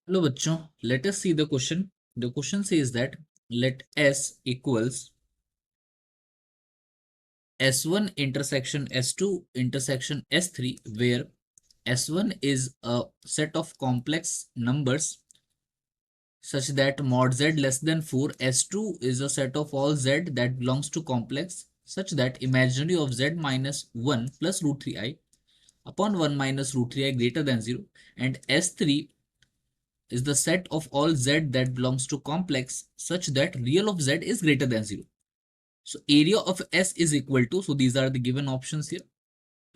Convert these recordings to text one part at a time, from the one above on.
Hello बच्चों, let us see the question. The question says that let S equals S1 intersection S2 intersection S3, where S1 is a set of complex numbers such that mod z less than 4. S2 is a set of all z that belongs to complex such that imaginary of z minus 1 plus root 3i upon 1 minus root 3i greater than 0, and S3 is the set of all z that belongs to complex such that real of z is greater than 0. So area of S is equal to, so these are the given options here.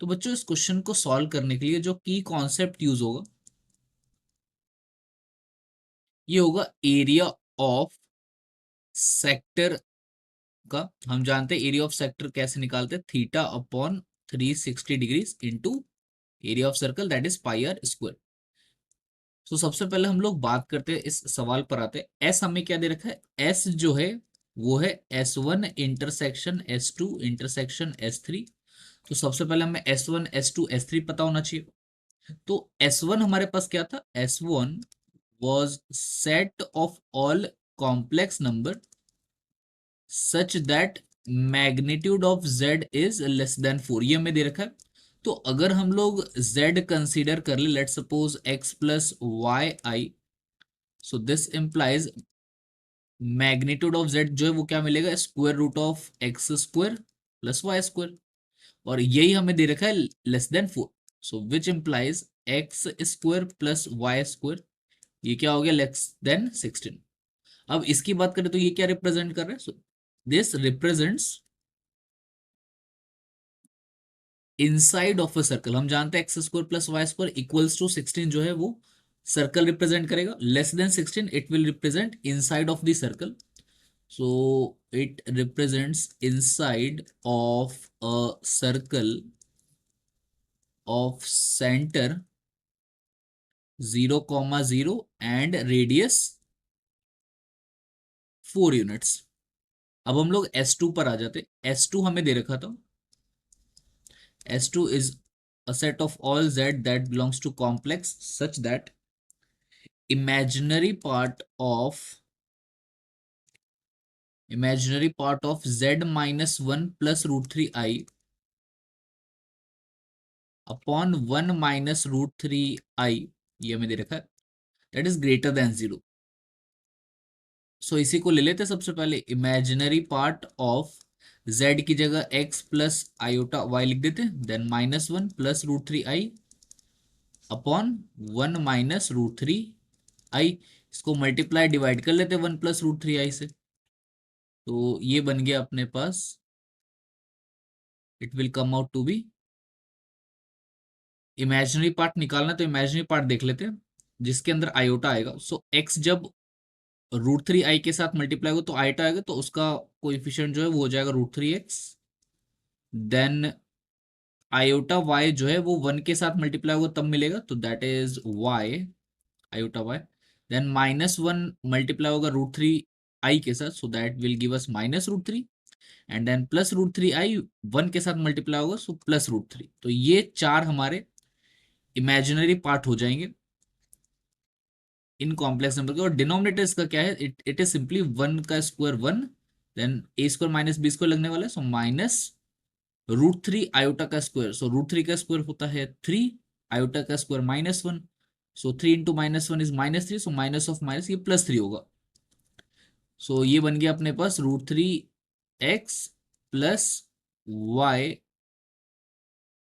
तो बच्चों इस question को solve करने के लिए जो की concept use होगा ये होगा एरिया ऑफ सेक्टर का। हम जानते हैं एरिया ऑफ सेक्टर कैसे निकालते हैं, theta upon 360 degrees into area of circle that is pi r square. तो सबसे पहले हम लोग बात करते हैं, इस सवाल पर आते हैं। एस हमें क्या दे रखा है, एस जो है वो है S1 intersection S2 intersection S3। तो सबसे पहले हमें S1 S2 S3 पता होना चाहिए। तो S1 हमारे पास क्या था, S1 was set of all complex number such that magnitude of z is less than 4, ये हमें दे रखा है। तो अगर हम लोग z कंसीडर कर ले, let suppose x plus y i, so this implies magnitude of z जो है वो क्या मिलेगा, square root of x square plus y square, और यही हमें दे रखा है less than 4। So which implies x square plus y square, ये क्या हो गया, लेस देन 16। अब इसकी बात करें तो ये क्या रिप्रेजेंट कर रहा है, so this represents inside of a circle. हम जानते हैं x square plus y square equals to 16 जो है वो सर्कल रिप्रेजेंट करेगा, less than 16 it will represent inside of the circle. so it represents inside of a circle of center 0,0 and radius 4 units. अब हम लोग S2 पर आ जाते। S2 हमें दे रखा था, S2 is a set of all z that belongs to complex such that imaginary part of z minus 1 plus root 3i upon 1 minus root 3i, ये हमें दे रखा है, that is greater than 0। So इसी को ले लेते हैं। सबसे पहले इमेजिनरी पार्ट ऑफ z की जगह x प्लस आयोटा y लिख देते हैं, then minus 1 plus root 3i upon 1 minus root 3i। इसको मल्टीप्लाई डिवाइड कर लेते हैं 1 प्लस रूट 3i से, तो ये बन गया अपने पास, it will come out to be, imaginary part निकालना तो इमेजिनरी पार्ट देख लेते हैं जिसके अंदर आयोटा आएगा। सो x जब रूट 3i के साथ मल्टीप्लाई होगा तो आयोटा आएगा, तो उसका कोएफिशिएंट जो है वो हो जाएगा root 3x, then iota y जो है वो 1 के साथ मल्टीप्लाई होगा तब मिलेगा, तो that is y iota y, then minus 1 multiply होगा रूट 3i के साथ, so that will give us minus root 3, and then plus root 3i 1 के साथ मल्टीप्लाई होगा, सो प्लस रूट 3। तो ये चार हमारे इमेजिनरी पार्ट हो जाएंगे इन कॉम्प्लेक्स नंबर के। और डिनोमिनेटर इसका क्या है, इट इज सिंपली 1 का square 1, then a square minus b square लगने वाला है, सो माइनस रूट 3 आयोटा का स्क्वायर, सो रूट 3 का स्क्वायर होता है 3, आयोटा का square minus 1, so 3 into minus 1 is minus 3, so minus of minus ये प्लस 3 होगा। सो ये बन गया अपने पास root 3x plus y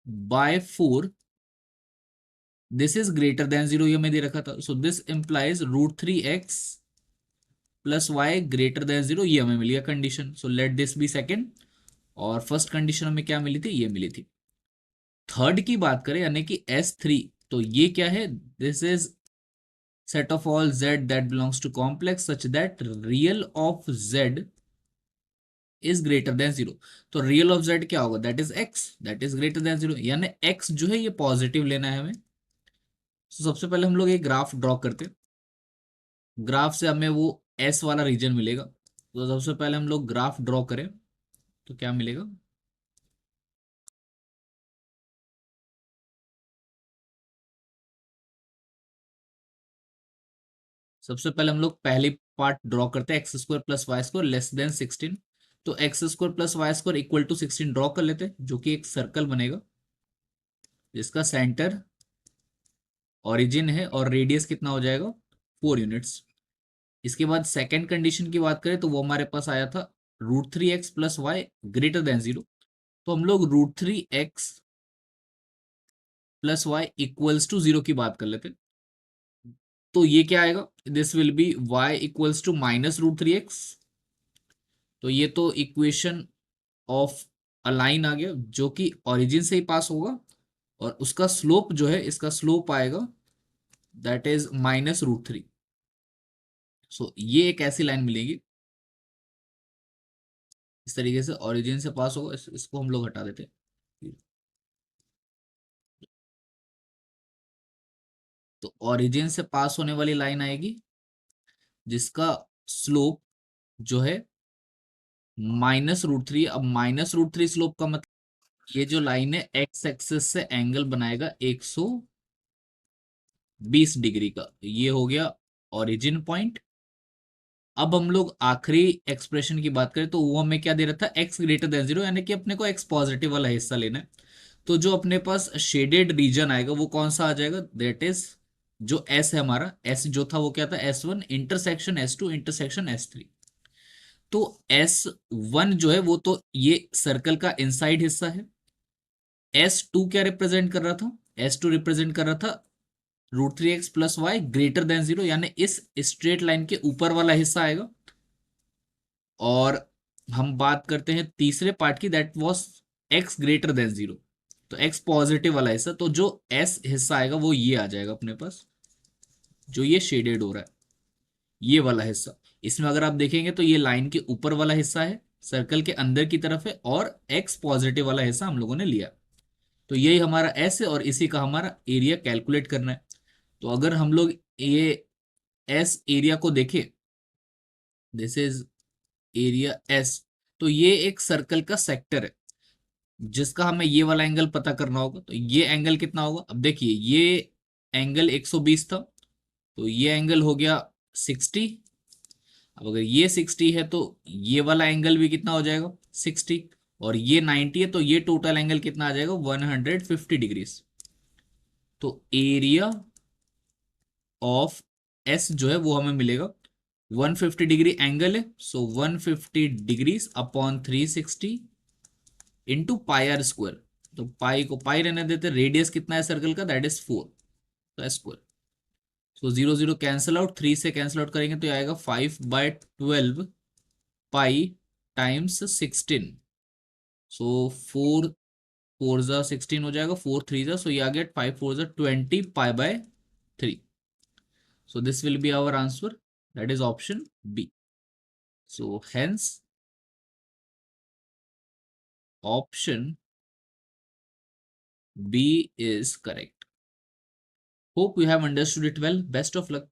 by 4, this is greater than 0, ये मैं दे रखा था। So this implies root 3x plus y greater than 0, ये हमें मिल गया condition. So let this be second, और फर्स्ट कंडीशन हमें क्या मिली थी, ये मिली थी। थर्ड की बात करें यानी कि S3, तो ये क्या है, this is set of all z that belongs to complex such that real of z is greater than 0। तो रियल ऑफ z क्या होगा, that is x, that is greater than 0, यानी x जो है ये पॉजिटिव लेना है हमें। तो सबसे पहले हम लोग एक ग्राफ ड्रॉ करते हैं, ग्राफ से हमें वो S वाला रीजन मिलेगा। तो सबसे पहले हम लोग ग्राफ ड्रॉ करें तो क्या मिलेगा, सबसे पहले हम लोग पहली पार्ट ड्रॉ करते हैं, x square plus y square less than 16। तो x square plus y square equal to 16 draw कर लेते हैं, जो कि एक सर्कल बनेगा जिसका सेंटर ओरिजिन है और रेडियस कितना हो जाएगा 4 यूनिट्स। इसके बाद सेकेंड कंडीशन की बात करें तो वो हमारे पास आया था √3x plus y greater than 0। तो हम लोग √3x plus Y equals to 0 की बात कर लेते हैं। तो ये क्या आएगा, this will be y equals to -√3x। तो ये तो इक्वेशन ऑफ अ लाइन आ गया जो कि ओरिजिन से ही पास होगा, और उसका स्लोप जो है, इसका स्लोप आएगा दैट इज -√3। सो ये एक ऐसी लाइन मिलेगी इस तरीके से ओरिजिन से पास होगा, इसको हम लोग हटा देते हैं। तो ओरिजिन से पास होने वाली लाइन आएगी जिसका स्लोप जो है -√3। अब -√3 स्लोप का मतलब ये जो लाइन है एक्स एक्सिस से एंगल बनाएगा 120 डिग्री का। ये हो गया ओरिजिन पॉइंट। अब हम लोग आखिरी एक्सप्रेशन की बात करें तो वो हमें क्या दे रहा था, एक्स ग्रेटर देन 0, यानी कि अपने को एक्स पॉजिटिव वाला हिस्सा लेना है। तो जो अपने पास शेडेड रीजन आएगा वो कौन सा आ जाएगा, दैट इज जो एस है हमारा, एस जो था वो क्या था, S1 intersection S2 intersection S3। तो S1 जो है वो तो ये सर्कल का इनसाइड हिस्सा है। S2 क्या रिप्रेजेंट कर रहा था, S2 रिप्रेजेंट कर रहा था √3x plus y greater than 0, यानी इस स्ट्रेट लाइन के ऊपर वाला हिस्सा आएगा। और हम बात करते हैं तीसरे पार्ट की, that was x greater than 0। तो x पॉजिटिव वाला हिस्सा, तो जो s हिस्सा आएगा वो ये आ जाएगा अपने पास, जो ये शेडेड हो रहा है ये वाला हिस्सा। इसमें अगर आप देखेंगे तो ये लाइन के ऊपर वाला हिस्सा है, सर्कल के अंदर की तरफ है, और x पॉजिटिव वाला हिस्सा हम लोगों ने लिया। तो यही हमारा s है और इसी का हमारा एरिया कैलकुलेट करना है। तो अगर हम लोग ये s एरिया को देखें, दिस इज एरिया s। तो ये एक सर्कल का सेक्टर है जिसका हमें ये वाला एंगल पता करना होगा। तो ये एंगल कितना होगा, अब देखिए ये एंगल 120 था, तो ये एंगल हो गया 60। अब अगर ये 60 है तो ये वाला एंगल भी कितना हो जाएगा 60, और ये 90 है तो ये टोटल एंगल कितना आ जाएगा 150 डिग्रीज। तो एरिया ऑफ एस जो है वो हमें मिलेगा 150 डिग्री एंगल है, so 150 degrees upon 360 into pi r square. तो पाई को पाई रहने देते, रेडियस कितना है सर्कल का, दैट इज 4, तो स्क्वायर। सो 0 0 कैंसिल आउट, 3 से कैंसिल आउट करेंगे तो ये आएगा 5/12 पाई टाइम्स 16। सो 4 4 16 हो जाएगा, 4 3 सो ये आ गया 5 4 20 पाई/3। So this will be our answer, that is option B. So hence option B is correct. Hope you have understood it well. Best of luck.